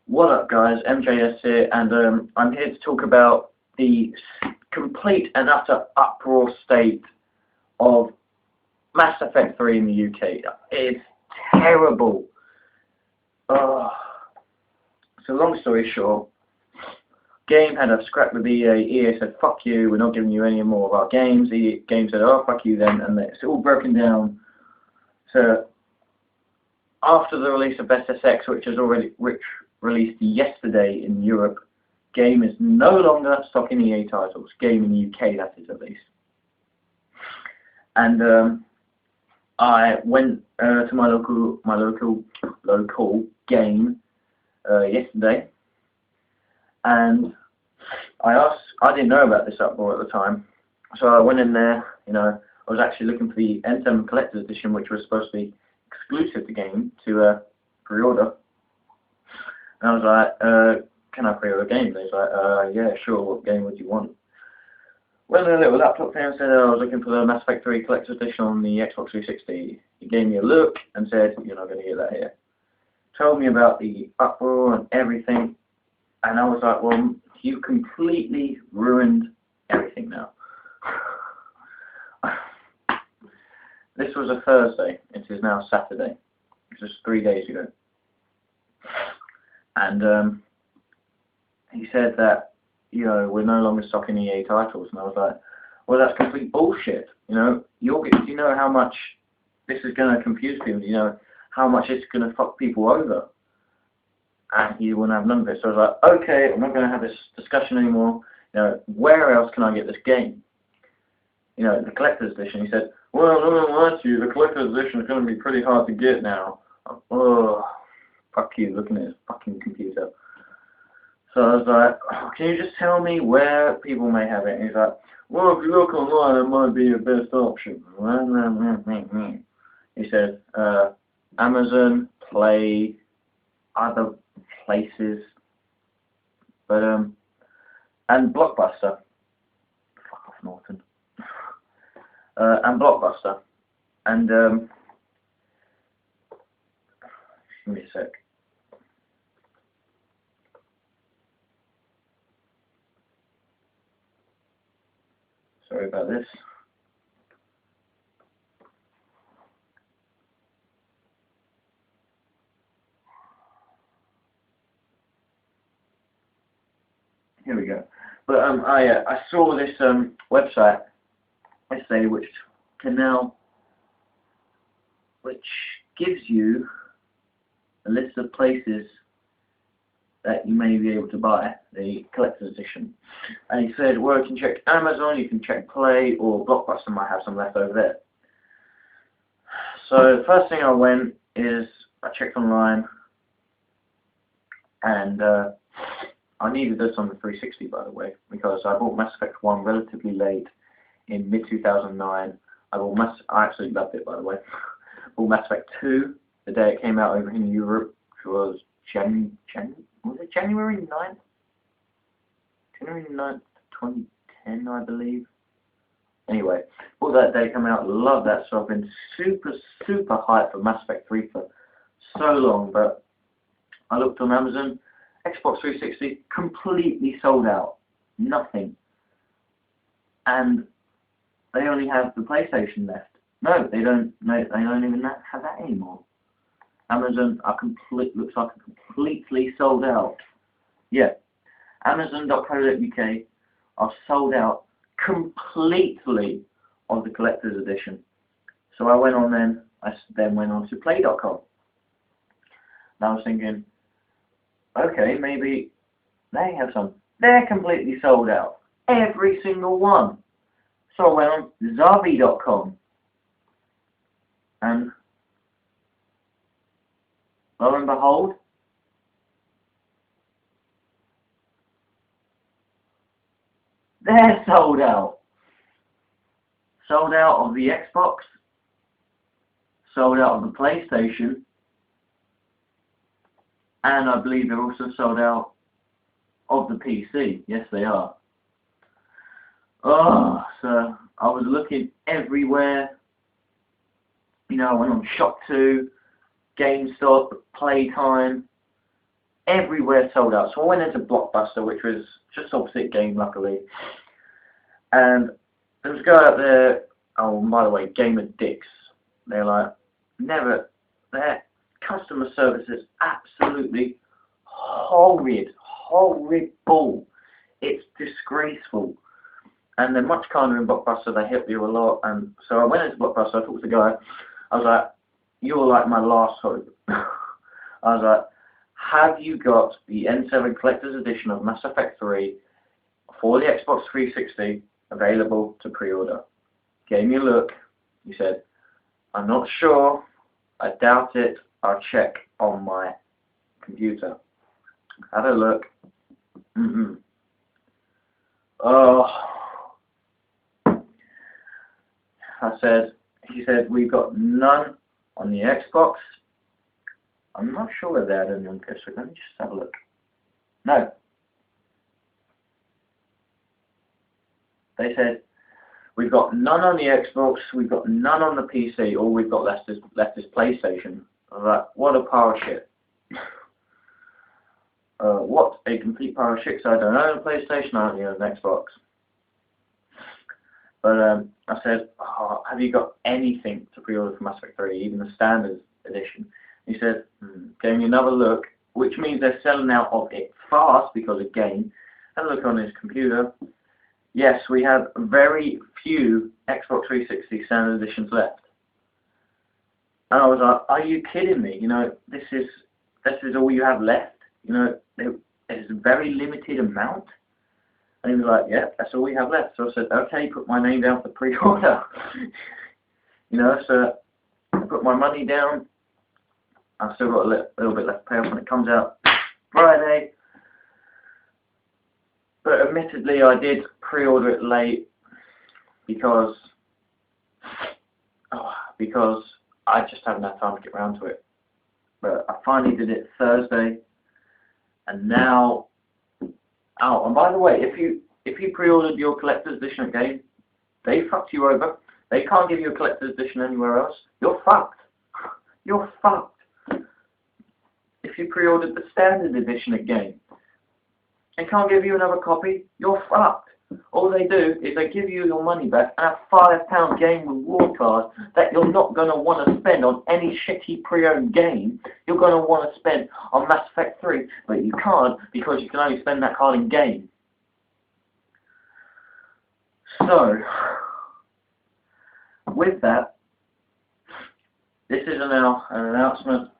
What up, guys? MJS here, and I'm here to talk about the complete and utter uproar state of Mass Effect 3 in the UK. It's terrible. So long story short, Game had a scrap with EA. EA said, fuck you, we're not giving you any more of our games. Game said, oh, fuck you then, and it's all broken down to after the release of SSX, which released yesterday in Europe. Game is no longer stocking EA titles. Game in the UK, that is, at least. And I went to my local game yesterday, and I didn't know about this uproar at the time, so I went in there. I was actually looking for the N7 Collector's Edition, which was supposed to be exclusive to Game to pre-order. And I was like, can I pre-order Game? And he's like, yeah, sure, what game would you want? Went in a little laptop there and said, I was looking for the Mass Effect 3 Collector's Edition on the Xbox 360. He gave me a look and said, you're not going to get that here. Told me about the uproar and everything, and I was like, well, you completely ruined everything now. This was a Thursday. It is now Saturday. It was 3 days ago. And he said that, we're no longer stocking EA titles. And I was like, well, that's complete bullshit. Do you know how much this is going to confuse people? Do you know how much it's going to fuck people over? And he wouldn't have none of it. So I was like, okay, I'm not going to have this discussion anymore. Where else can I get this game? The Collector's Edition. He said, well, I'm not going to lie to you, the Collector's Edition is going to be pretty hard to get now. Oh, fuck you, looking at his fucking computer. So I was like, oh, can you just tell me where people may have it? And he's like, well, if you look online, it might be your best option. He said, Amazon, Play, other places, but, and Blockbuster. Fuck off, Norton. And Blockbuster. And, give me a sec. Sorry about this. Here we go. But I saw this website yesterday, which gives you a list of places that you may be able to buy the Collector's Edition. And he said, well, you can check Amazon, you can check Play, or Blockbuster might have some left over there. So the first thing I went is I checked online, and I needed this on the 360, by the way, because I bought Mass Effect 1 relatively late in mid-2009. I absolutely loved it, by the way. Bought Mass Effect 2 the day it came out over in Europe, which was January 9th? January 9th, 2010, I believe. Anyway, bought that day, come out, love that, so I've been super, super hyped for Mass Effect 3 for so long, but I looked on Amazon, Xbox 360, completely sold out. Nothing. And they only have the PlayStation left. No, they don't even have that anymore. Amazon looks like completely sold out. Yeah. Amazon.co.uk are sold out completely of the Collector's Edition. So I went on then, I then went on to play.com. And I was thinking, okay, maybe they have some. They're completely sold out. Every single one. So I went on Zavi.com. And lo and behold, they're sold out. Sold out of the Xbox. Sold out of the PlayStation. And I believe they're also sold out of the PC. Yes, they are. Oh, so I was looking everywhere. I went on Shop2, GameStop, Playtime, everywhere sold out. So I went into Blockbuster, which was just opposite Game, luckily. And there was a guy out there, oh, and by the way, Gamer Dicks. They're like, their customer service is absolutely horrible. It's disgraceful. And they're much kinder in Blockbuster, they help you a lot. And so I went into Blockbuster, I talked to the guy, I was like, you're like my last hope. I was like, have you got the N7 Collector's Edition of Mass Effect 3 for the Xbox 360 available to pre-order? Gave me a look. He said, I'm not sure. I doubt it. I'll check on my computer. Had a look. Oh. He said, we've got none on the Xbox. I'm not sure whether they had any on PS3. Let me just have a look. No. They said, we've got none on the Xbox, we've got none on the PC, all we've got left is PlayStation. I was like, what a pile of shit. What a complete pile of shit, so I don't own a PlayStation, I only own an Xbox. But I said, oh, have you got anything to pre-order for Mass Effect 3, even the standard edition? He said, gave me another look, which means they're selling out of it fast because of Game. Had a look on his computer. Yes, we have very few Xbox 360 standard editions left. And I was like, are you kidding me? You know, this is all you have left? You know, there's a very limited amount. And he was like, yeah, that's all we have left. So I said, okay, put my name down for pre-order. You know, so I put my money down. I've still got a little bit left to pay off when it comes out Friday. But admittedly, I did pre-order it late because I just haven't had time to get around to it. But I finally did it Thursday, and now. Oh, and by the way, if you pre-ordered your collector's edition at Game, they fucked you over. They can't give you a collector's edition anywhere else. You're fucked. You're fucked. If you pre-ordered the standard edition at Game, they can't give you another copy. You're fucked. All they do is they give you your money back and a £5 game reward card that you're not going to want to spend on any shitty pre-owned game. You're going to want to spend on Mass Effect 3, but you can't because you can only spend that card in Game. So, with that, this is now an announcement.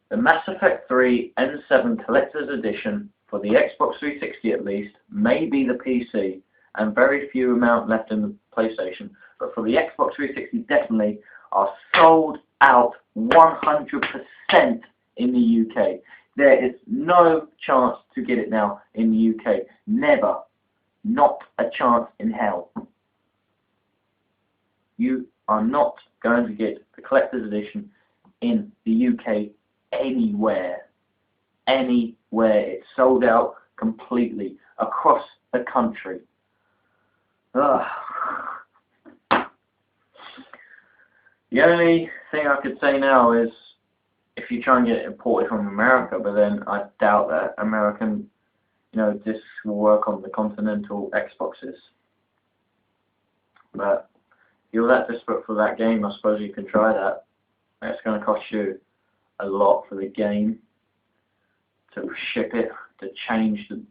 The Mass Effect 3 N7 Collector's Edition for the Xbox 360 at least, maybe the PC, and very few amount left in the PlayStation, but for the Xbox 360 definitely, are sold out 100% in the UK. There is no chance to get it now in the UK. Never. Not a chance in hell. You are not going to get the Collector's Edition in the UK anywhere. Anywhere. It's sold out completely across the country. Ugh. The only thing I could say now is if you try and get it imported from America, but then I doubt that American, discs will work on the continental Xboxes. But if you're that desperate for that game, I suppose you can try that. It's going to cost you a lot for the game, to ship it, to change the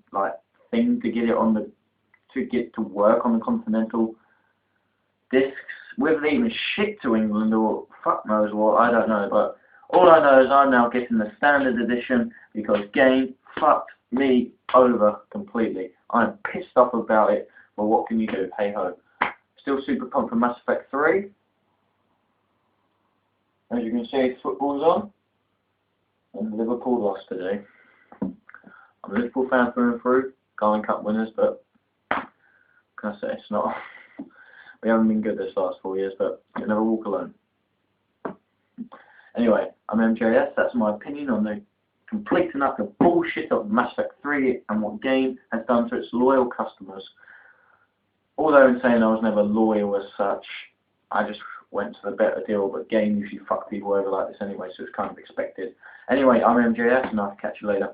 thing, to get it to work on the continental discs. Whether they even ship to England or fuck knows what, I don't know. But all I know is I'm now getting the standard edition because Game fucked me over completely. I'm pissed off about it, but what can you do? Hey ho. Still super pumped for Mass Effect 3. As you can see, football's on. And Liverpool lost today. I'm a Liverpool fan through and through. Garland Cup winners, but can I say it's not. We haven't been good this last 4 years, but you never walk alone. Anyway, I'm MJS. That's my opinion on the complete and utter bullshit of Mass Effect 3 and what Game has done to its loyal customers. Although in saying I was never loyal as such, I just went to the better deal, but Game usually fuck people over like this anyway, so it's kind of expected. Anyway, I'm MJS, and I'll catch you later.